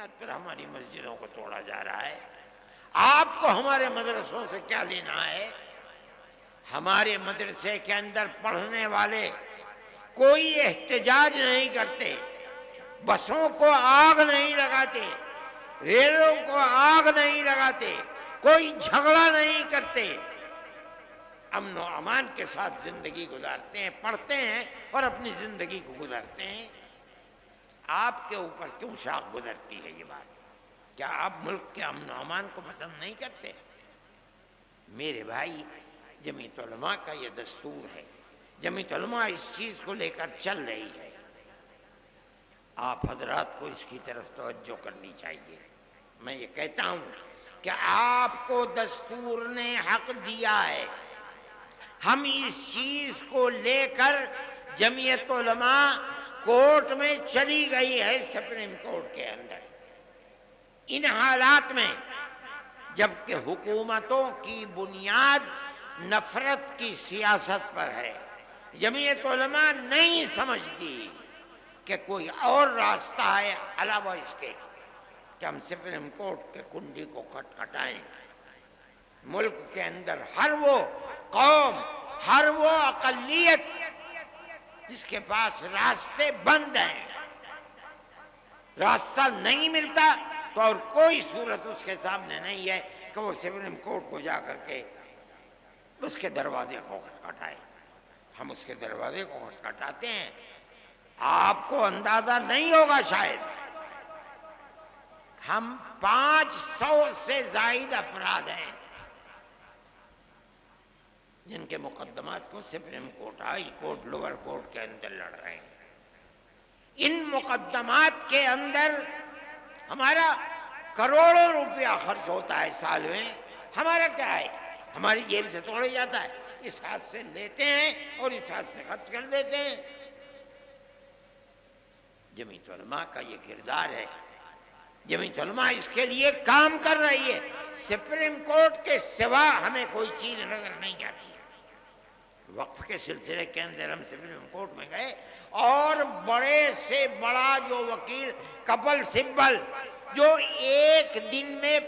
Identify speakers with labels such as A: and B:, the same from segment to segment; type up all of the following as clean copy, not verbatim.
A: بعد پھر ہماری مسجدوں کو توڑا جا رہا ہے۔ آپ کو ہمارے مدرسوں سے کیا لینا ہے؟ ہمارے مدرسے کے اندر پڑھنے والے کوئی احتجاج نہیں کرتے، بسوں کو آگ نہیں لگاتے، ریلوں کو آگ نہیں لگاتے، کوئی جھگڑا نہیں کرتے، امن و امان کے ساتھ زندگی گزارتے ہیں، پڑھتے ہیں اور اپنی زندگی کو گزارتے ہیں۔ آپ کے اوپر کیوں شاخ گزرتی ہے یہ بات؟ کیا آپ ملک کے امن و امان کو پسند نہیں کرتے؟ میرے بھائی، جمعیت علماء کا یہ دستور ہے، جمعیت علماء اس چیز کو لے کر چل رہی ہے، آپ حضرات کو اس کی طرف توجہ کرنی چاہیے۔ میں یہ کہتا ہوں کہ آپ کو دستور نے حق دیا ہے، ہم اس چیز کو لے کر جمعیت علماء کورٹ میں چلی گئی ہے، سپریم کورٹ کے اندر، ان حالات میں جبکہ حکومتوں کی بنیاد نفرت کی سیاست پر ہے، جمعیت علماء نہیں سمجھتی کہ کوئی اور راستہ ہے علاوہ اس کے کہ ہم سپریم کورٹ کے کنڈی کو کھٹکھٹائیں۔ ملک کے اندر ہر وہ قوم، ہر وہ اقلیت جس کے پاس راستے بند ہیں، راستہ نہیں ملتا، تو اور کوئی صورت اس کے سامنے نہیں ہے کہ وہ سپریم کورٹ کو جا کر کے اس کے دروازے کو کھٹکھٹائے۔ ہم اس کے دروازے کو کھٹکھٹاتے ہیں۔ آپ کو اندازہ نہیں ہوگا شاید، ہم 500 سے زائد افراد ہیں جن کے مقدمات کو supreme court, high court, lower court کے اندر لڑ رہے ہیں۔ ان مقدمات کے اندر ہمارا کروڑوں روپیہ خرچ ہوتا ہے سال میں، ہمارا کیا ہے؟ ہماری جیب سے توڑے جاتا ہے، اس ہاتھ سے لیتے ہیں اور اس ہاتھ سے خرچ کر دیتے ہیں۔ جمعیت علماء کا یہ کردار ہے، جمعیت علماء اس کے لیے کام کر رہی ہے۔ سپریم کورٹ کے سوا ہمیں کوئی چیز نظر نہیں آتی۔ وقف کے سلسلے کے اندر ہم سپریم کورٹ میں گئے اور بڑے سے بڑا جو وکیل کپل سبل، جو ایک دن میں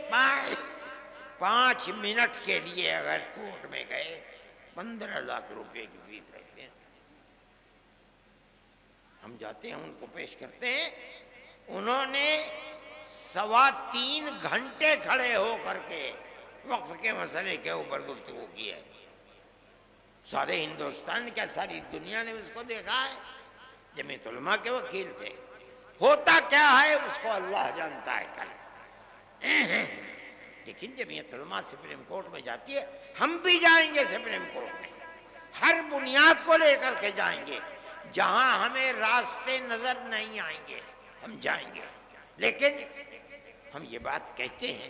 A: 5 منٹ کے لیے اگر کورٹ میں گئے 15 لاکھ روپے کی فیس رکھتے ہیں، ہم جاتے ہیں ان کو پیش کرتے ہیں، انہوں نے 3.25 گھنٹے کھڑے ہو کر کے وقف کے مسئلے کے اوپر گفتگو کی ہے۔ سارے ہندوستان کیا ساری دنیا نے اس کو دیکھا ہے؟ جمعیت علماء کے وکیل تھے۔ ہوتا کیا ہے اس کو اللہ جانتا ہے کل، لیکن جمعیت علماء سپریم کورٹ میں جاتی ہے، ہم بھی جائیں گے سپریم کورٹ میں، ہر بنیاد کو لے کر کے جائیں گے، جہاں ہمیں راستے نظر نہیں آئیں گے ہم جائیں گے۔ لیکن ہم یہ بات کہتے ہیں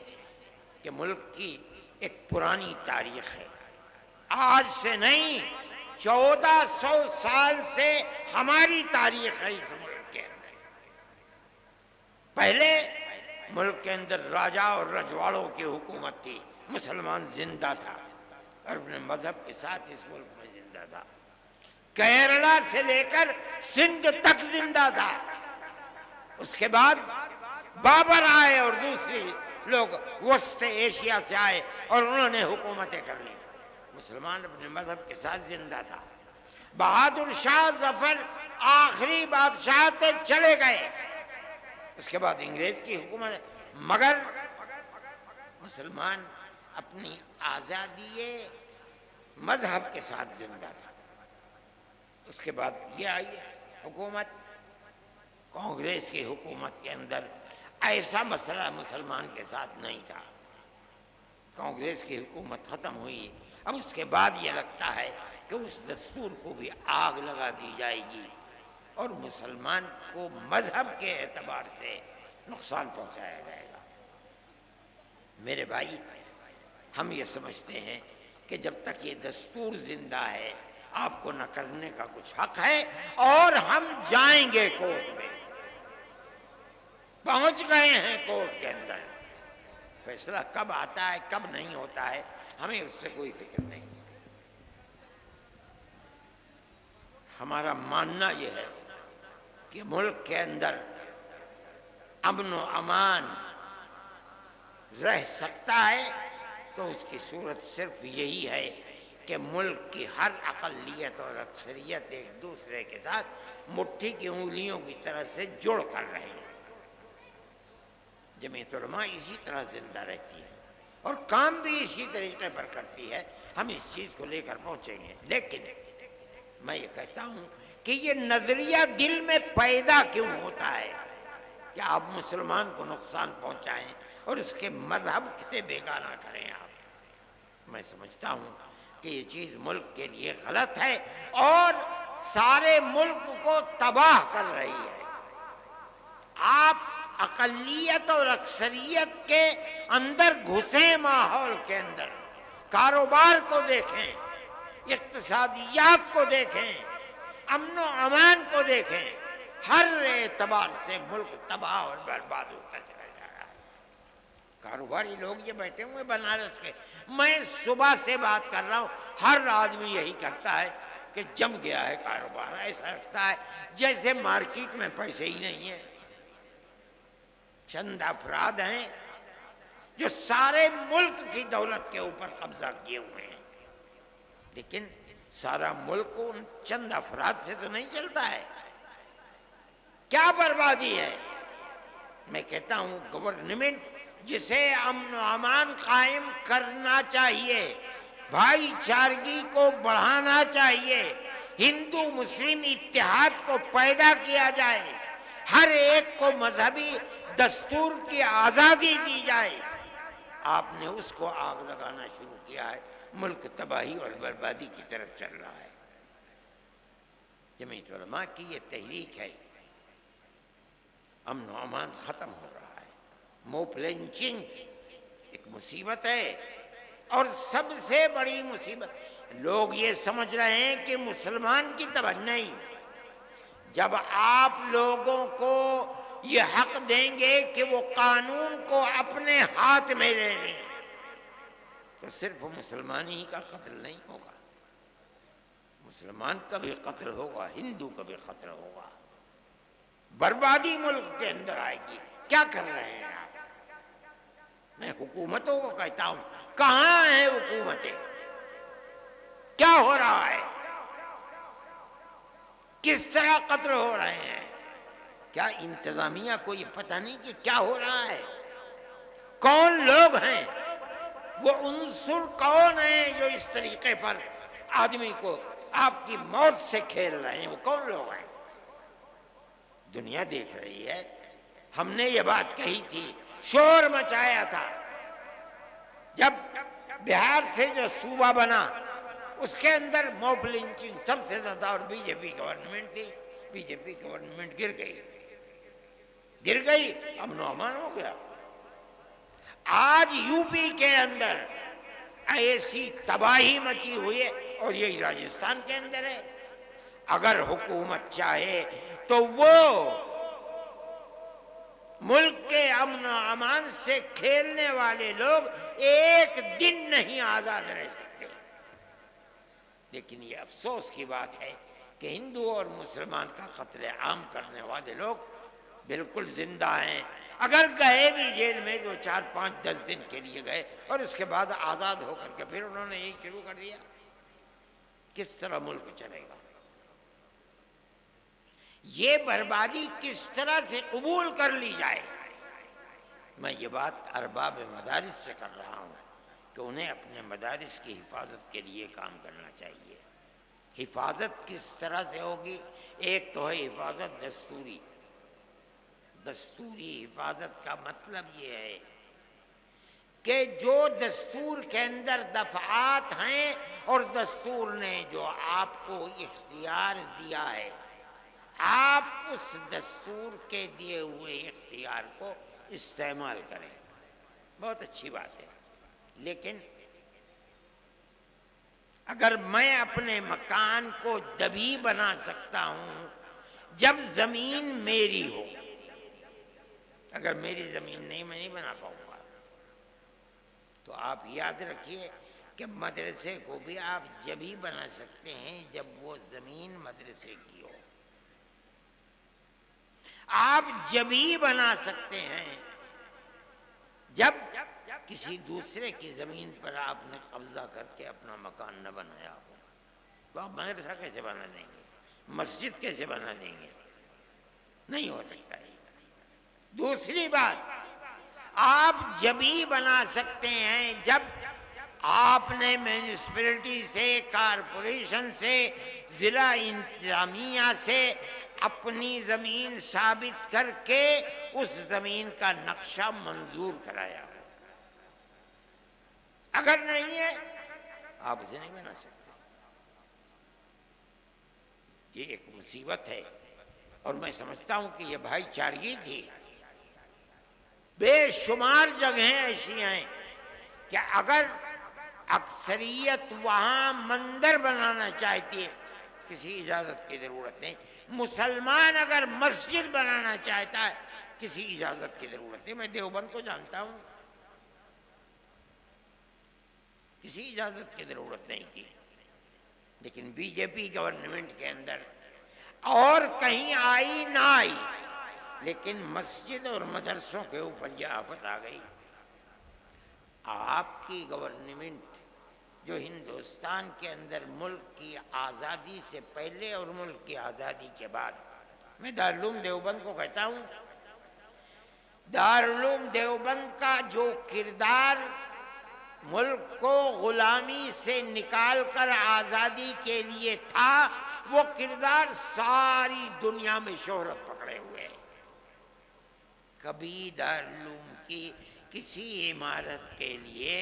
A: کہ ملک کی ایک پرانی تاریخ ہے، آج سے نہیں، 1400 سال سے ہماری تاریخ ہے اس ملک کے اندر۔ پہلے ملک کے اندر راجا اور رجواڑوں کی حکومت تھی، مسلمان زندہ تھا اور اپنے مذہب کے ساتھ اس ملک میں زندہ تھا، کیرلا سے لے کر سندھ تک زندہ تھا۔ اس کے بعد بابر آئے اور دوسری لوگ وسط ایشیا سے آئے اور انہوں نے حکومتیں کر لی، مسلمان اپنے مذہب کے ساتھ زندہ تھا۔ بہادر شاہ ظفر آخری بادشاہ تھے، چلے گئے، اس کے بعد انگریز کی حکومت، مگر مسلمان اپنی آزادی مذہب کے ساتھ زندہ تھا۔ اس کے بعد یہ آئی حکومت، کانگریس کی حکومت کے اندر ایسا مسئلہ مسلمان کے ساتھ نہیں تھا، کانگریس کی حکومت ختم ہوئی، اب اس کے بعد یہ لگتا ہے کہ اس دستور کو بھی آگ لگا دی جائے گی اور مسلمان کو مذہب کے اعتبار سے نقصان پہنچایا جائے گا۔ میرے بھائی، ہم یہ سمجھتے ہیں کہ جب تک یہ دستور زندہ ہے آپ کو نہ کرنے کا کچھ حق ہے، اور ہم جائیں گے کورٹ میں، پہنچ گئے ہیں کورٹ کے اندر، فیصلہ کب آتا ہے کب نہیں ہوتا ہے ہمیں اس سے کوئی فکر نہیں۔ ہمارا ماننا یہ ہے کہ ملک کے اندر امن و امان رہ سکتا ہے تو اس کی صورت صرف یہی ہے کہ ملک کی ہر اقلیت اور اکثریت ایک دوسرے کے ساتھ مٹھی کی انگلیوں کی طرح سے جڑ کر رہے ہیں۔ جمعیت علماء اسی طرح زندہ رہتی ہے اور کام بھی اسی طریقے پر کرتی ہے، ہم اس چیز کو لے کر پہنچیں گے۔ لیکن میں یہ کہتا ہوں کہ یہ نظریہ دل میں پیدا کیوں ہوتا ہے کہ آپ مسلمان کو نقصان پہنچائیں اور اس کے مذہب سے بیگانہ کریں آپ؟ میں سمجھتا ہوں کہ یہ چیز ملک کے لیے غلط ہے اور سارے ملک کو تباہ کر رہی ہے۔ آپ اقلیت اور اکثریت کے اندر گھسیں، ماحول کے اندر کاروبار کو دیکھیں، اقتصادیات کو دیکھیں، امن و امان کو دیکھیں، ہر اعتبار سے ملک تباہ اور برباد ہوتا چلا جا رہا ہے۔ کاروباری لوگ یہ بیٹھے ہوئے بنارس کے، میں صبح سے بات کر رہا ہوں، ہر آدمی یہی کرتا ہے کہ جم گیا ہے کاروبار، ایسا لگتا ہے جیسے مارکیٹ میں پیسے ہی نہیں ہیں۔ چند افراد ہیں جو سارے ملک کی دولت کے اوپر قبضہ کیے ہوئے ہیں، لیکن سارا ملک ان چند افراد سے تو نہیں چلتا ہے۔ کیا بربادی ہے؟ میں کہتا ہوں گورنمنٹ جسے امن و امان قائم کرنا چاہیے، بھائی چارگی کو بڑھانا چاہیے، ہندو مسلم اتحاد کو پیدا کیا جائے، ہر ایک کو مذہبی دستور کی آزادی دی جائے، آپ نے اس کو آگ لگانا شروع کیا ہے۔ ملک تباہی اور بربادی کی طرف چل رہا ہے۔ جمعیت علماء کی یہ تحریک ہے، امن و امان ختم ہو رہا ہے۔ موب لنچنگ ایک مصیبت ہے اور سب سے بڑی مصیبت لوگ یہ سمجھ رہے ہیں کہ مسلمان کی طرح نہیں۔ جب آپ لوگوں کو یہ حق دیں گے کہ وہ قانون کو اپنے ہاتھ میں لے لیں تو صرف مسلمان ہی کا قتل نہیں ہوگا، مسلمان کا بھی قتل ہوگا، ہندو کا بھی قتل ہوگا، بربادی ملک کے اندر آئے گی۔ کیا کر رہے ہیں آپ؟ میں حکومتوں کو کہتا ہوں، کہاں ہیں حکومتیں؟ کیا ہو رہا ہے؟ کس طرح قتل ہو رہے ہیں؟ کیا انتظامیہ کو یہ پتہ نہیں کہ کیا ہو رہا ہے؟ کون لوگ ہیں وہ عنصر، کون ہیں جو اس طریقے پر آدمی کو آپ کی موت سے کھیل رہے ہیں؟ وہ کون لوگ ہیں؟ دنیا دیکھ رہی ہے۔ ہم نے یہ بات کہی تھی، شور مچایا تھا، جب بہار سے جو صوبہ بنا اس کے اندر موب لنچنگ سب سے زیادہ، اور بی جے پی گورنمنٹ تھی، بی جے پی گورنمنٹ گر گئی، امن و امان ہو گیا۔ آج یو پی کے اندر ایسی تباہی مچی ہوئی ہے اور یہی راجستھان کے اندر ہے۔ اگر حکومت چاہے تو وہ ملک کے امن و امان سے کھیلنے والے لوگ ایک دن نہیں آزاد رہ سکتے۔ لیکن یہ افسوس کی بات ہے کہ ہندو اور مسلمان کا قتل عام کرنے والے لوگ بالکل زندہ ہیں، اگر گئے بھی جیل میں 2 4 5 10 دن کے لیے گئے اور اس کے بعد آزاد ہو کر کے پھر انہوں نے یہی شروع کر دیا۔ کس طرح ملک چلے گا؟ یہ بربادی کس طرح سے قبول کر لی جائے؟ میں یہ بات ارباب مدارس سے کر رہا ہوں کہ انہیں اپنے مدارس کی حفاظت کے لیے کام کرنا چاہیے۔ حفاظت کس طرح سے ہوگی؟ ایک تو ہے حفاظت دستوری۔ دستوری حفاظت کا مطلب یہ ہے کہ جو دستور کے اندر دفعات ہیں اور دستور نے جو آپ کو اختیار دیا ہے، آپ اس دستور کے دیے ہوئے اختیار کو استعمال کریں، بہت اچھی بات ہے۔ لیکن اگر میں اپنے مکان کو دبی بنا سکتا ہوں جب زمین میری ہو، اگر میری زمین نہیں، میں نہیں بنا پاؤں گا۔ تو آپ یاد رکھیے کہ مدرسے کو بھی آپ جب ہی بنا سکتے ہیں جب وہ زمین مدرسے کی ہو۔ آپ جب ہی بنا سکتے ہیں جب کسی دوسرے کی زمین پر آپ نے قبضہ کر کے اپنا مکان نہ بنایا ہو. تو آپ مدرسہ کیسے بنا دیں گے؟ مسجد کیسے بنا دیں گے؟ نہیں ہو سکتا ہے. دوسری بات، آپ جب ہی بنا سکتے ہیں جب آپ نے میونسپلٹی سے، کارپوریشن سے، ضلع انتظامیہ سے اپنی زمین ثابت کر کے اس زمین کا نقشہ منظور کرایا ہو. اگر نہیں ہے آپ اسے نہیں بنا سکتے. یہ ایک مصیبت ہے، اور میں سمجھتا ہوں کہ یہ بھائی چارگی تھی. بے شمار جگہیں ایسی ہیں کہ اگر اکثریت وہاں مندر بنانا چاہتی ہے کسی اجازت کی ضرورت نہیں. مسلمان اگر مسجد بنانا چاہتا ہے کسی اجازت کی ضرورت نہیں. میں دیوبند کو جانتا ہوں، کسی اجازت کی ضرورت نہیں تھی. لیکن بی جے پی گورنمنٹ کے اندر اور کہیں آئی نہ آئی، لیکن مسجد اور مدرسوں کے اوپر یہ آفت آ گئی. آپ کی گورنمنٹ جو ہندوستان کے اندر ملک کی آزادی سے پہلے اور ملک کی آزادی کے بعد، میں دارالعلوم دیوبند کو کہتا ہوں، دارالعلوم دیوبند کا جو کردار ملک کو غلامی سے نکال کر آزادی کے لیے تھا، وہ کردار ساری دنیا میں شہرت پکڑے ہوئے ہے. کبھی دارالعلوم کی کسی عمارت کے لیے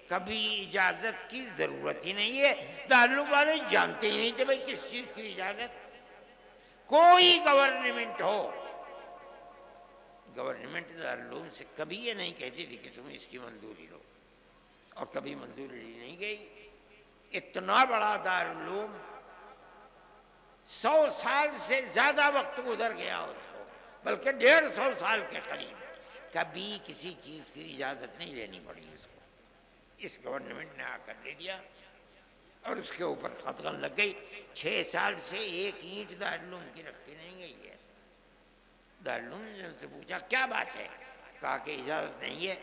A: کبھی اجازت کی ضرورت ہی نہیں ہے. دارالعلوم والے جانتے ہی نہیں تھے بھائی کس چیز کی اجازت. کوئی گورنمنٹ ہو، گورنمنٹ دارالعلوم سے کبھی یہ نہیں کہتی تھی کہ تم اس کی منظوری لو، اور کبھی منظوری لی نہیں گئی. اتنا بڑا دارالعلوم 100 سال سے زیادہ وقت گزر گیا اس کو، بلکہ 150 سال کے قریب، کبھی کسی چیز کی اجازت نہیں لینی پڑی اس کو. اس گورنمنٹ نے آ کر دے دیا اور اس کے اوپر قدغن لگ گئی. 6 سال سے ایک اینٹ دارالعلوم کی رکھی نہیں گئی ہے. دارالعلوم نے ان سے پوچھا کیا بات ہے، کہا کہ اجازت نہیں ہے.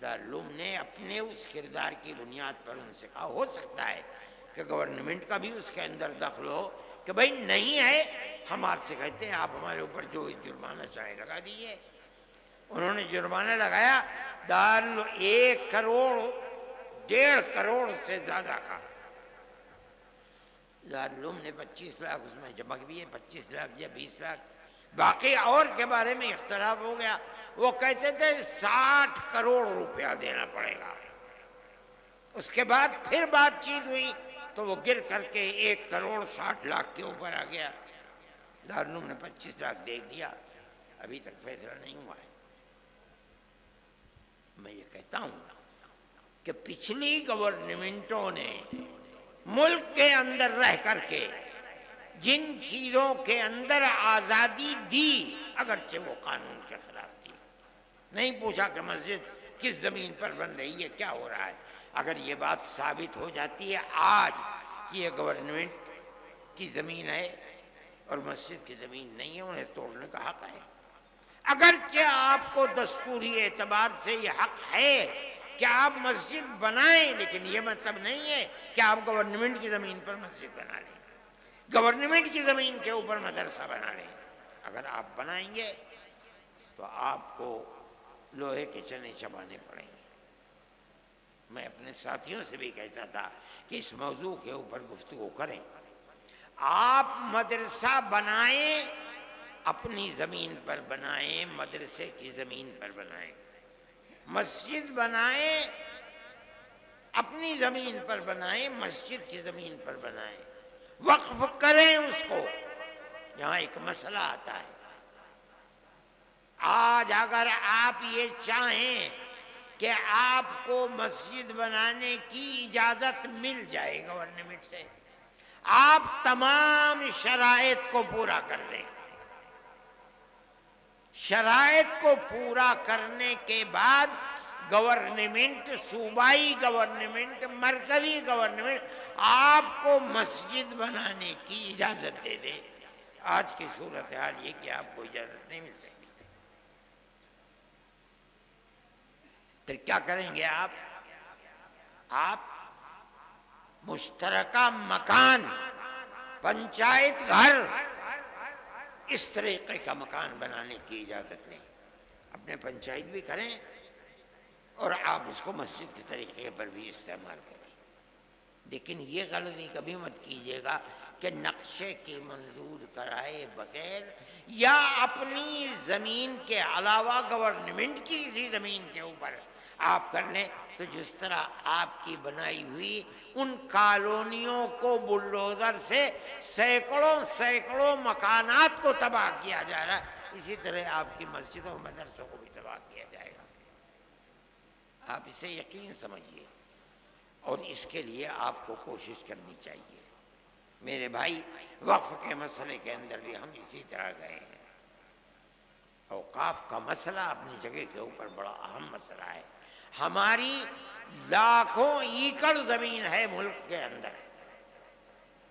A: دارالعلوم نے اپنے اس کردار کی بنیاد پر ان سے کہا ہو سکتا ہے کہ گورنمنٹ کا بھی اس کے اندر دخل ہو کہ بھائی نہیں ہے، ہم آپ سے کہتے ہیں آپ ہمارے اوپر جو جرمانہ چاہے لگا دیجیے. انہوں نے جرمانہ لگایا 1 کروڑ 1.5 کروڑ سے زیادہ کا. دارالعلوم نے 25 لاکھ اس میں جمع کیے، 25 لاکھ یا 20 لاکھ. باقی اور کے بارے میں اختلاف ہو گیا. وہ کہتے تھے 60 کروڑ روپیہ دینا پڑے گا. اس کے بعد پھر بات چیت ہوئی تو وہ گر کر کے 1 کروڑ 60 لاکھ کے اوپر آ گیا. دارالعلوم نے 25 لاکھ دے دیا. ابھی تک فیصلہ نہیں ہوا ہے. میں یہ کہتا ہوں کہ پچھلی گورنمنٹوں نے ملک کے اندر رہ کر کے جن چیزوں کے اندر آزادی دی، اگرچہ وہ قانون کے خلاف تھی، نہیں پوچھا کہ مسجد کس زمین پر بن رہی ہے، کیا ہو رہا ہے. اگر یہ بات ثابت ہو جاتی ہے آج کہ یہ گورنمنٹ کی زمین ہے اور مسجد کی زمین نہیں ہے، انہیں توڑنے کا حق ہے. اگرچہ آپ کو دستوری اعتبار سے یہ حق ہے کہ آپ مسجد بنائیں، لیکن یہ مطلب نہیں ہے کہ آپ گورنمنٹ کی زمین پر مسجد بنا لیں، گورنمنٹ کی زمین کے اوپر مدرسہ بنا لیں. اگر آپ بنائیں گے تو آپ کو لوہے کے چنے چبانے پڑیں گے. میں اپنے ساتھیوں سے بھی کہتا تھا کہ اس موضوع کے اوپر گفتگو کریں. آپ مدرسہ بنائیں، اپنی زمین پر بنائیں، مدرسے کی زمین پر بنائیں. مسجد بنائیں، اپنی زمین پر بنائیں، مسجد کی زمین پر بنائیں. وقف کریں اس کو. یہاں ایک مسئلہ آتا ہے. آج اگر آپ یہ چاہیں کہ آپ کو مسجد بنانے کی اجازت مل جائے گورنمنٹ سے، آپ تمام شرائط کو پورا کر دیں. شرائط کو پورا کرنے کے بعد گورنمنٹ، صوبائی گورنمنٹ، مرکزی گورنمنٹ آپ کو مسجد بنانے کی اجازت دے دے. آج کی صورتحال یہ کہ آپ کو اجازت نہیں مل سکتی، پھر کیا کریں گے آپ مشترکہ مکان، پنچایت گھر، اس طریقے کا مکان بنانے کی اجازت لیں، اپنے پنچایت بھی کریں اور آپ اس کو مسجد کے طریقے پر بھی استعمال کریں۔ لیکن یہ غلطی کبھی مت کیجیے گا کہ نقشے کی منظور کرائے بغیر یا اپنی زمین کے علاوہ گورنمنٹ کی کسی زمین کے اوپر آپ کر لیں، تو جس طرح آپ کی بنائی ہوئی ان کالونیوں کو بلڈوزر سے سینکڑوں مکانات کو تباہ کیا جا رہا ہے، اسی طرح آپ کی مسجدوں اور مدرسوں کو بھی تباہ کیا جائے گا۔ آپ اسے یقین سمجھیے، اور اس کے لیے آپ کو کوشش کرنی چاہیے۔ میرے بھائی، وقف کے مسئلے کے اندر بھی ہم اسی طرح گئے ہیں۔ اوقاف کا مسئلہ اپنی جگہ کے اوپر بڑا اہم مسئلہ ہے۔ ہماری لاکھوں ایکڑ زمین ہے ملک کے اندر،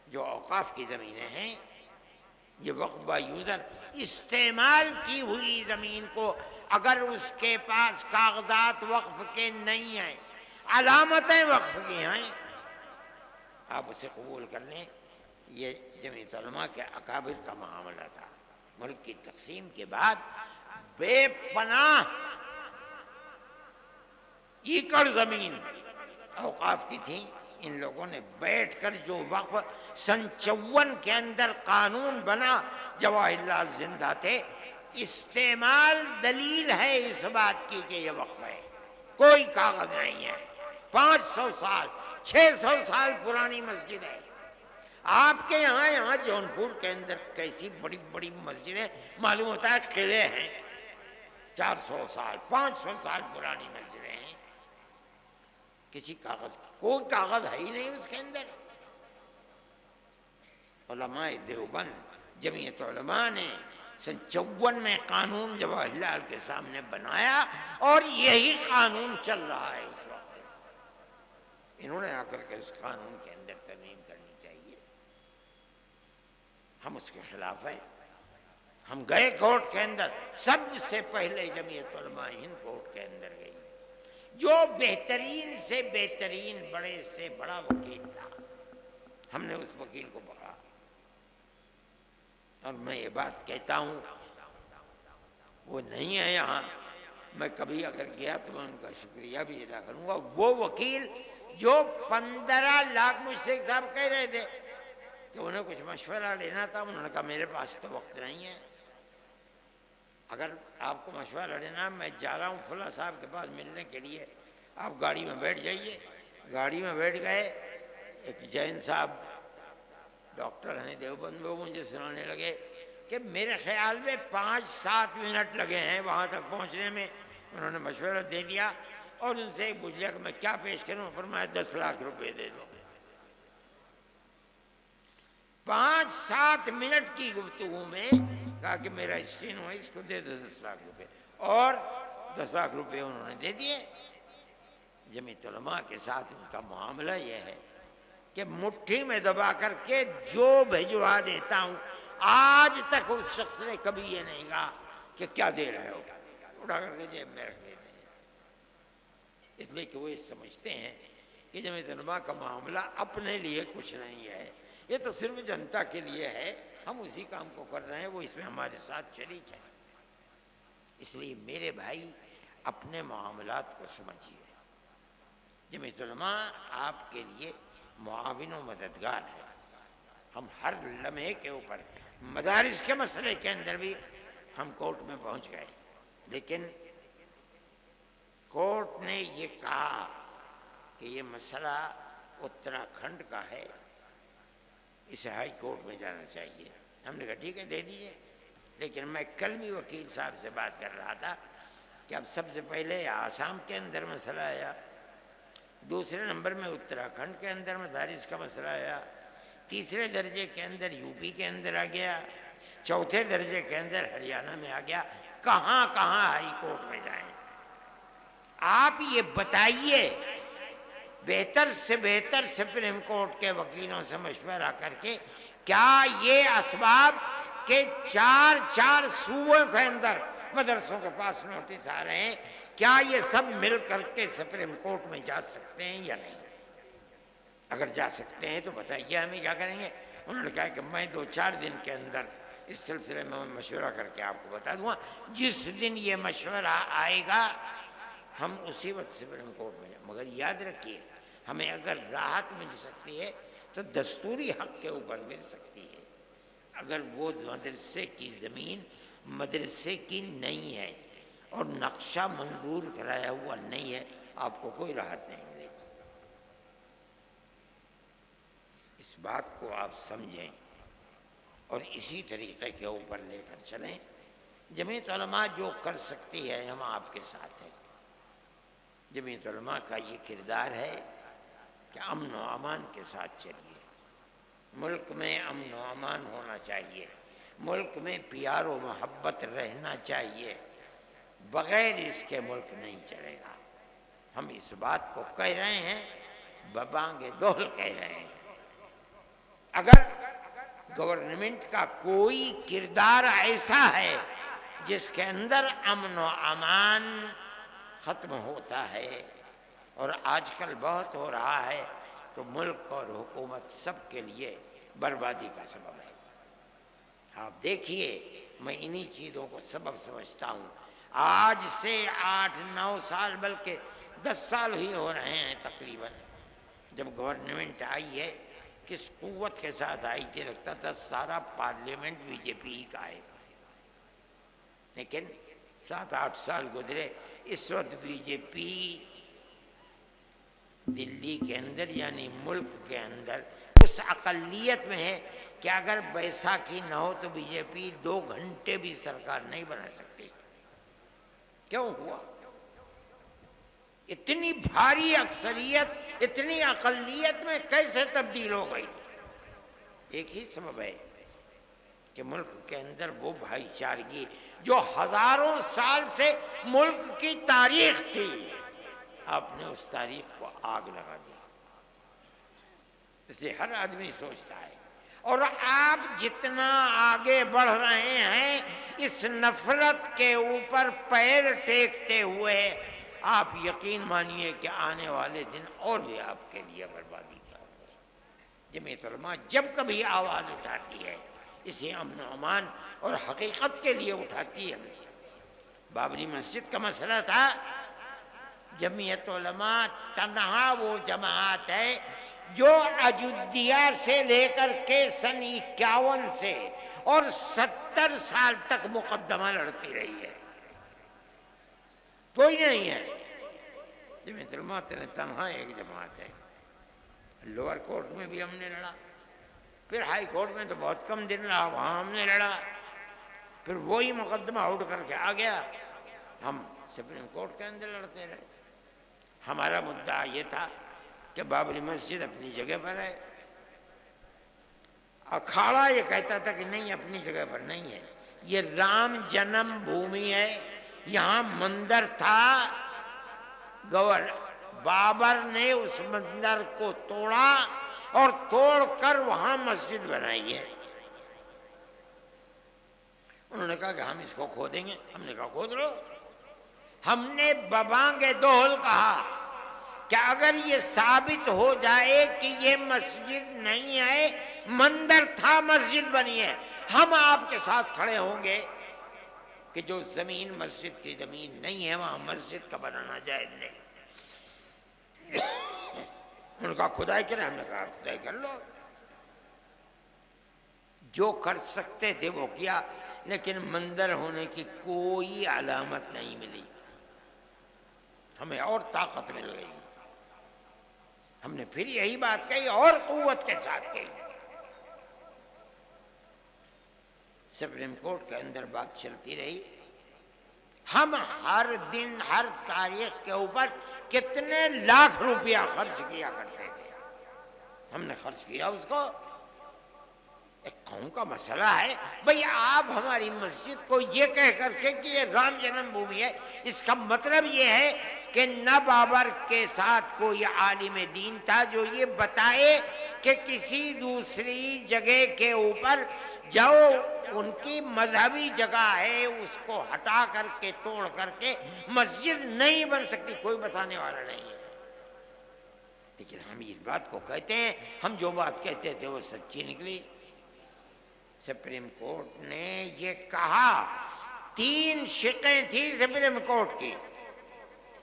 A: جو اوقاف کی زمینیں ہیں، یہ وقف با یوزر استعمال کی ہوئی زمین کو اگر اس کے پاس کاغذات وقف کے نہیں ہیں، علامتیں وقف کی ہیں، آپ اسے قبول کر لیں۔ یہ جمعیت علماء کے اکابر کا معاملہ تھا۔ ملک کی تقسیم کے بعد بے پناہ ایکڑ زمین اوقاف کی تھی، ان لوگوں نے بیٹھ کر جو وقف سن 54 کے اندر قانون بنا، جواہر لال زندہ تھے، استعمال دلیل ہے اس بات کی کہ یہ وقف ہے، کوئی کاغذ نہیں ہے۔ 500 سال 600 سال پرانی مسجد ہے۔ آپ کے یہاں جونپور کے اندر کیسی بڑی بڑی مسجدیں، معلوم ہوتا ہے قلعے ہیں، 400 سال 500 سال پرانی مسجدیں ہیں، کسی کاغذ کوئی کاغذ ہے ہی نہیں اس کے اندر۔ علماء دیوبند جمعیت علماء نے سن 54 میں قانون جواہر لال کے سامنے بنایا، اور یہی قانون چل رہا ہے اس وقت۔ انہوں نے آ کر کے اس قانون کے اندر ترمیم کرنی چاہیے۔ ہم اس کے خلاف ہیں۔ ہم گئے کورٹ کے اندر، سب سے پہلے جمعیت علماء ہند کورٹ کے اندر گئی، جو بہترین سے بہترین بڑے سے بڑا وکیل تھا، ہم نے اس وکیل کو پکڑا، اور میں یہ بات کہتا ہوں، وہ نہیں ہے یہاں، میں کبھی اگر گیا تو میں ان کا شکریہ بھی ادا کروں گا۔ وہ وکیل جو 15 لاکھ، مجھ سے صاحب کہہ رہے تھے کہ انہیں کچھ مشورہ لینا تھا، انہوں نے کہا میرے پاس تو وقت نہیں ہے، اگر آپ کو مشورہ لینا، میں جا رہا ہوں فلاں صاحب کے پاس ملنے کے لیے، آپ گاڑی میں بیٹھ جائیے۔ گاڑی میں بیٹھ گئے، ایک جین صاحب ڈاکٹر ہیں دیوبند، وہ مجھے سنانے لگے کہ میرے خیال میں 5-7 منٹ لگے ہیں وہاں تک پہنچنے میں۔ انہوں نے مشورہ دے دیا اور ان سے پوچھ لیا کہ میں کیا پیش کروں، فرمایا 10 لاکھ روپے دے دو۔ 5-7 منٹ کی گفتگو میں کہا کہ میرا اسٹین ہوا، اس کو دے دو 10 لاکھ روپے، اور 10 لاکھ روپے انہوں نے دے دیے۔ جمعیت علماء کے ساتھ ان کا معاملہ یہ ہے کہ مٹھی میں دبا کر کے جو بھجوا دیتا ہوں، آج تک اس شخص نے کبھی یہ نہیں کہا کہ کیا دے رہے ہو، اٹھا کر کے جیب میں رکھ لیتے ہیں، اس لیے کہ وہ یہ سمجھتے ہیں کہ جمعیت علماء کا معاملہ اپنے لیے کچھ نہیں ہے، یہ تو صرف جنتا کے لیے ہے، ہم اسی کام کو کر رہے ہیں، وہ اس میں ہمارے ساتھ شریک ہیں۔ اس لیے میرے بھائی، اپنے معاملات کو سمجھیے۔ جمعیت علماء آپ کے لیے معاون و مددگار ہے۔ ہم ہر لمحے کے اوپر، مدارس کے مسئلے کے اندر بھی ہم کورٹ میں پہنچ گئے، لیکن کورٹ نے یہ کہا کہ یہ مسئلہ اتراکھنڈ کا ہے، اسے ہائی کورٹ میں جانا چاہیے۔ ہم نے کہا ٹھیک ہے، دے دیجیے، لیکن میں کل بھی وکیل صاحب سے بات کر رہا تھا کہ اب سب سے پہلے آسام کے اندر مسئلہ آیا، دوسرے نمبر میں اتراکھنڈ کے اندر مدارس کا مسئلہ آیا، تیسرے درجے کے اندر یو پی کے اندر آ گیا، چوتھے درجے کے اندر ہریانہ میں آ گیا، کہاں کہاں ہائی کورٹ میں جائیں؟ آپ یہ بتائیے، بہتر سے بہتر سپریم کورٹ کے وکیلوں سے مشورہ کر کے کیا یہ اسباب کے چار چار صوبوں کے اندر مدرسوں کے پاس نوٹس آ رہے ہیں، کیا یہ سب مل کر کے سپریم کورٹ میں جا سکتے ہیں یا نہیں؟ اگر جا سکتے ہیں تو بتائیے ہمیں کیا کریں گے؟ انہوں نے کہا کہ میں 2-4 دن کے اندر اس سلسلے میں مشورہ کر کے آپ کو بتا دوں گا، جس دن یہ مشورہ آئے گا ہم اسی وقت سپریم کورٹ میں جائیں۔ مگر یاد رکھیے، ہمیں اگر راحت مل سکتی ہے تو دستوری حق کے اوپر مل سکتی ہے۔ اگر وہ مدرسے کی زمین مدرسے کی نہیں ہے اور نقشہ منظور کرایا ہوا نہیں ہے، آپ کو کوئی راحت نہیں ملے گی۔ اس بات کو آپ سمجھیں اور اسی طریقے کے اوپر لے کر چلیں۔ جمعیت علماء جو کر سکتی ہے ہم آپ کے ساتھ ہیں۔ جمعیت علماء کا یہ کردار ہے کہ امن و امان کے ساتھ چلیے، ملک میں امن و امان ہونا چاہیے، ملک میں پیار و محبت رہنا چاہیے، بغیر اس کے ملک نہیں چلے گا۔ ہم اس بات کو کہہ رہے ہیں، ببانگ دہل کہہ رہے ہیں۔ اگر گورنمنٹ کا کوئی کردار ایسا ہے جس کے اندر امن و امان ختم ہوتا ہے، اور آج کل بہت ہو رہا ہے، تو ملک اور حکومت سب کے لیے بربادی کا سبب ہے۔ آپ دیکھیے، میں انہی چیزوں کو سبب سمجھتا ہوں۔ آج سے 8-9 سال بلکہ 10 سال ہی ہو رہے ہیں تقریباً جب گورنمنٹ آئی ہے، کس قوت کے ساتھ آئی تھی، لگتا تھا سارا پارلیمنٹ بی جے پی کا ہے، لیکن 7-8 سال گزرے، اس وقت بی جے پی دلی کے اندر یعنی ملک کے اندر اس اقلیت میں ہے کہ اگر بیساکھی نہ ہو تو بی جے پی 2 گھنٹے بھی سرکار نہیں بنا سکتی۔ کیوں ہوا؟ اتنی بھاری اکثریت اتنی اقلیت میں کیسے تبدیل ہو گئی؟ ایک ہی سبب ہے کہ ملک کے اندر وہ بھائی چارگی جو ہزاروں سال سے ملک کی تاریخ تھی، آپ نے اس تاریخ کو آگ لگا دی۔ اس لیے ہر آدمی سوچتا ہے، اور آپ جتنا آگے بڑھ رہے ہیں اس نفرت کے اوپر پیر ٹیکتے ہوئے، آپ یقین مانیے کہ آنے والے دن اور بھی آپ کے لیے بربادی کا ہوگا۔ جمعیت علماء جب کبھی آواز اٹھاتی ہے، اسے امن و امان اور حقیقت کے لیے اٹھاتی ہے۔ بابری مسجد کا مسئلہ تھا، جمعیت علماء تنہا وہ جماعت ہے جو اجودھیا سے لے کر کے سن 51 سے اور 70 سال تک مقدمہ لڑتی رہی ہے، کوئی نہیں ہے۔ جمعیت علماء تنہا ایک جماعت ہے۔ لوور کورٹ میں بھی ہم نے لڑا، پھر ہائی کورٹ میں تو بہت کم دن رہا، وہاں ہم نے لڑا، پھر وہی مقدمہ اٹھ کر کے آ گیا، ہم سپریم کورٹ کے اندر لڑتے رہے۔ ہمارا مدعا یہ تھا کہ بابری مسجد اپنی جگہ پر ہے، اکھاڑا یہ کہتا تھا کہ نہیں، اپنی جگہ پر نہیں ہے، یہ رام جنم بھومی ہے، یہاں مندر تھا، بابر نے اس مندر کو توڑا اور توڑ کر وہاں مسجد بنائی ہے۔ انہوں نے کہا کہ ہم اس کو کھودیں گے، ہم نے کہا کھود لو۔ ہم نے ببانگ دہل کہا کہ اگر یہ ثابت ہو جائے کہ یہ مسجد نہیں ہے، مندر تھا، مسجد بنی ہے، ہم آپ کے ساتھ کھڑے ہوں گے کہ جو زمین مسجد کی زمین نہیں ہے وہاں مسجد کا بنانا جائز نہیں۔ انہوں نے کہا کھدائی کریں، ہم نے کہا کھدائی کر لو۔ جو کر سکتے تھے وہ کیا، لیکن مندر ہونے کی کوئی علامت نہیں ملی۔ ہمیں اور طاقت مل گئی، ہم نے پھر یہی بات کہی اور قوت کے ساتھ کہی۔ سپریم کورٹ کے اندر بات چلتی رہی، ہم ہر دن ہر تاریخ کے اوپر کتنے لاکھ روپیہ خرچ کیا کرتے تھے، ہم نے خرچ کیا اس کو۔ ایک قوم کا مسئلہ ہے، بھئی آپ ہماری مسجد کو یہ کہہ کر کے کہ یہ رام جنم بھومی ہے، اس کا مطلب یہ ہے کہ نہ بابر کے ساتھ کوئی عالم دین تھا جو یہ بتائے کہ کسی دوسری جگہ کے اوپر جاؤ، ان کی مذہبی جگہ ہے اس کو ہٹا کر کے توڑ کر کے مسجد نہیں بن سکتی، کوئی بتانے والا نہیں ہے۔ لیکن ہم اس بات کو کہتے ہیں، ہم جو بات کہتے تھے وہ سچی نکلی۔ سپریم کورٹ نے یہ کہا، 3 شقیں تھی سپریم کورٹ کی۔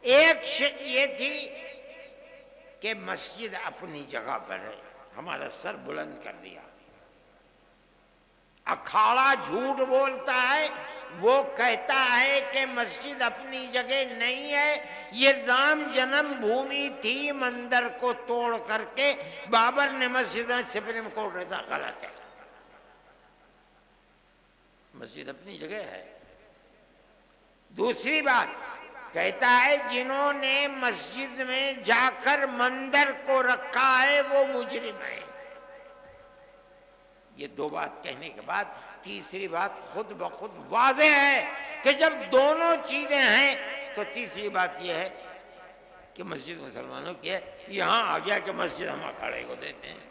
A: ایک شق یہ تھی کہ مسجد اپنی جگہ پر ہے، ہمارا سر بلند کر دیا۔ اکھاڑا جھوٹ بولتا ہے، وہ کہتا ہے کہ مسجد اپنی جگہ نہیں ہے، یہ رام جنم بھومی تھی، مندر کو توڑ کر کے بابر نے مسجد، سپریم کورٹ کہتا غلط ہے، مسجد اپنی جگہ ہے۔ دوسری بات کہتا ہے جنہوں نے مسجد میں جا کر مندر کو رکھا ہے وہ مجرم ہے۔ یہ 2 بات کہنے کے بعد تیسری بات خود بخود واضح ہے کہ جب دونوں چیزیں ہیں تو تیسری بات یہ ہے کہ مسجد مسلمانوں کی ہے، یہاں آ گیا کہ مسجد ہم اکھاڑے کو دیتے ہیں۔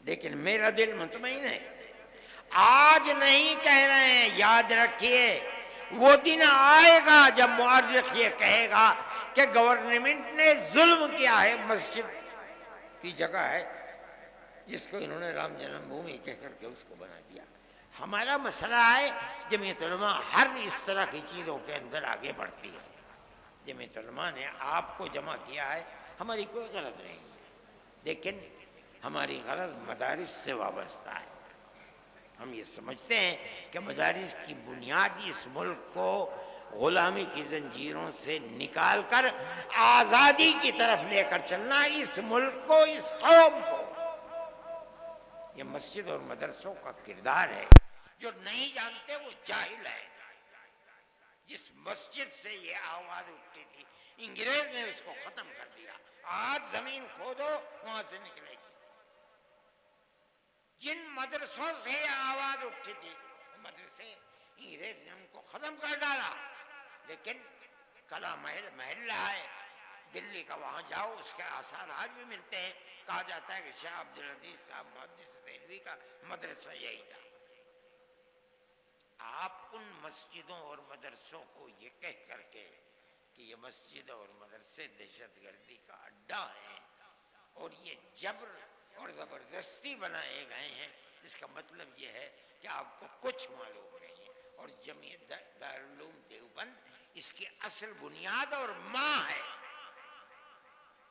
A: لیکن میرا دل مطمئن ہے، آج نہیں کہہ رہے ہیں، یاد رکھیے وہ دن آئے گا جب مورخ یہ کہے گا کہ گورنمنٹ نے ظلم کیا ہے، مسجد کی جگہ ہے جس کو انہوں نے رام جنم بھومی کہہ کر کے اس کو بنا دیا۔ ہمارا مسئلہ ہے جمعیت علماء ہر اس طرح کی چیزوں کے اندر آگے بڑھتی ہے۔ جمعیت علماء نے آپ کو جمع کیا ہے، ہماری کوئی غرض نہیں ہے، لیکن ہماری غرض مدارس سے وابستہ ہے۔ ہم یہ سمجھتے ہیں کہ مدارس کی بنیاد اس ملک کو غلامی کی زنجیروں سے نکال کر آزادی کی طرف لے کر چلنا، اس ملک کو، اس قوم کو۔ یہ مسجد اور مدرسوں کا کردار ہے، جو نہیں جانتے وہ جاہل ہے۔ جس مسجد سے یہ آواز اٹھتی تھی انگریز نے اس کو ختم کر دیا، آج زمین کھودو وہاں سے نکلے گی۔ جن مدرسوں سے یہ آواز اٹھتی تھی مدرسے، انگریز نے ان کو ختم کر ڈالا، لیکن کلا محل رہا ہے، دلی کا وہاں جاؤ اس کے آثار آج بھی ملتے ہیں۔ کہا جاتا ہے کہ شاہ عبدالعزیز صاحب محدث دہلوی کا مدرسہ یہی تھا۔ آپ ان مسجدوں اور مدرسوں کو یہ کہہ کر کے کہ یہ مسجد اور مدرسے دہشت گردی کا اڈا ہیں اور یہ جبر اور زبردستی بنائے گئے ہیں، اس کا مطلب یہ ہے کہ آپ کو کچھ معلوم نہیں ہے۔ اور جمعیت دارالعلوم دیوبند اس کی اصل بنیاد اور ماں ہے،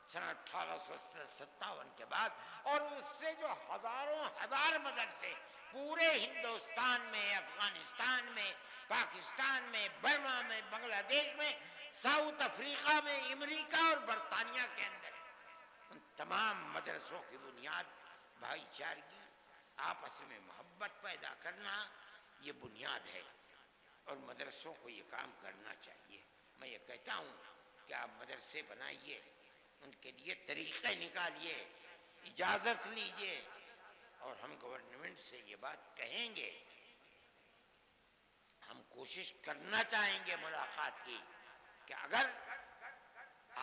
A: سن 1857 کے بعد، اور اس سے جو ہزار مدرسے پورے ہندوستان میں، افغانستان میں، پاکستان میں، برما میں، بنگلہ دیش میں، ساؤتھ افریقہ میں، امریکہ اور برطانیہ کے اندر، ان تمام مدرسوں کی بنیاد بھائی چارگی، آپس میں محبت پیدا کرنا، یہ بنیاد ہے، اور مدرسوں کو یہ کام کرنا چاہیے۔ میں یہ کہتا ہوں کہ آپ مدرسے بنائیے، ان کے لیے طریقے نکالیے، اجازت لیجیے، اور ہم گورنمنٹ سے یہ بات کہیں گے۔ ہم کوشش کرنا چاہیں گے ملاقات کی کہ اگر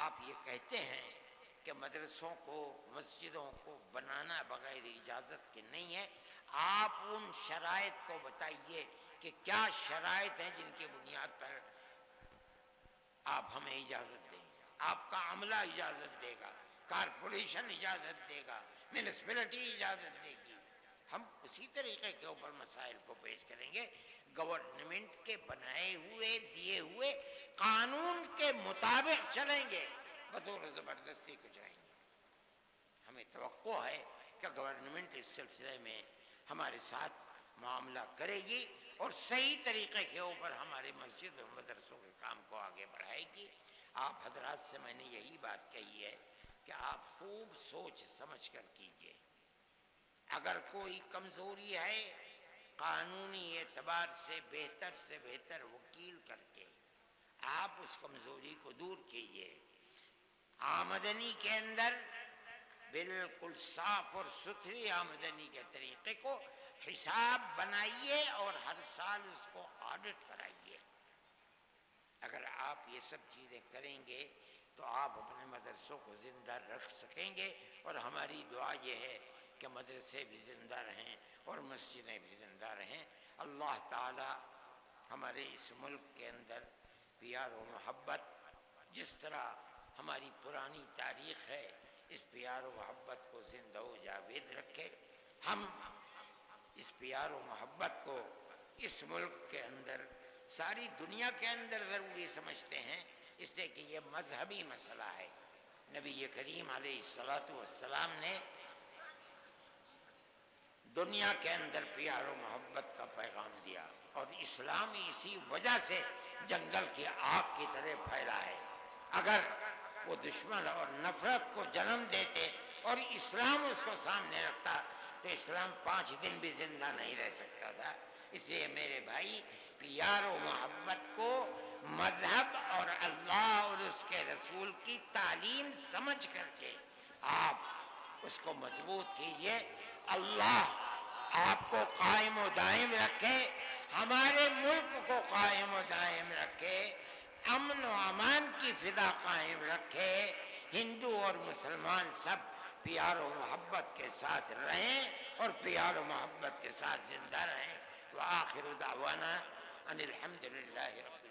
A: آپ یہ کہتے ہیں کہ مدرسوں کو، مسجدوں کو بنانا بغیر اجازت کے نہیں ہے، آپ ان شرائط کو بتائیے کہ کیا شرائط ہیں جن کی بنیاد پر آپ ہمیں اجازت دیں گے۔ آپ کا عملہ اجازت دے گا، کارپوریشن اجازت دے گا، میونسپلٹی اجازت دے گی، ہم اسی طریقے کے اوپر مسائل کو پیش کریں گے۔ گورنمنٹ کے بنائے ہوئے، دیے ہوئے قانون کے مطابق چلیں گے، بطور زبردستی کچھ نہیں۔ ہمیں توقع ہے کہ گورنمنٹ اس سلسلے میں ہمارے ساتھ معاملہ کرے گی اور صحیح طریقے کے اوپر ہمارے مسجد اور مدرسوں کے کام کو آگے بڑھائے گی۔ آپ حضرات سے میں نے یہی بات کہی ہے کہ آپ خوب سوچ سمجھ کر کیجئے۔ اگر کوئی کمزوری ہے، قانونی اعتبار سے بہتر وکیل کر کے آپ اس کمزوری کو دور کیجئے۔ آمدنی کے اندر بالکل صاف اور ستھری آمدنی کے طریقے کو حساب بنائیے اور ہر سال اس کو آڈٹ کرائیے۔ اگر آپ یہ سب چیزیں کریں گے تو آپ اپنے مدرسوں کو زندہ رکھ سکیں گے، اور ہماری دعا یہ ہے کہ مدرسے بھی زندہ رہیں اور مسجدیں بھی زندہ رہیں۔ اللہ تعالی ہمارے اس ملک کے اندر پیار و محبت، جس طرح ہماری پرانی تاریخ ہے، اس پیار و محبت کو زندہ و جاوید رکھے۔ ہم اس پیار و محبت کو اس ملک کے اندر، ساری دنیا کے اندر ضروری سمجھتے ہیں، اس لیے کہ یہ مذہبی مسئلہ ہے۔ نبی کریم علیہ السلام نے دنیا کے اندر پیار و محبت کا پیغام دیا، اور اسلام اسی وجہ سے جنگل کی آگ کی طرح پھیلا ہے۔ اگر وہ دشمن اور نفرت کو جنم دیتے اور اسلام اس کو سامنے رکھتا تو اسلام 5 دن بھی زندہ نہیں رہ سکتا تھا۔ اس لیے میرے بھائی، پیار و محبت کو مذہب اور اللہ اور اس کے رسول کی تعلیم سمجھ کر کے آپ اس کو مضبوط کیجئے۔ اللہ آپ کو قائم و دائم رکھے، ہمارے ملک کو قائم و دائم رکھے، امن و امان کی فضا قائم رکھے، ہندو اور مسلمان سب پیار و محبت کے ساتھ رہیں اور پیار و محبت کے ساتھ زندہ رہیں۔ وآخر دعوانا ان الحمد للہ رب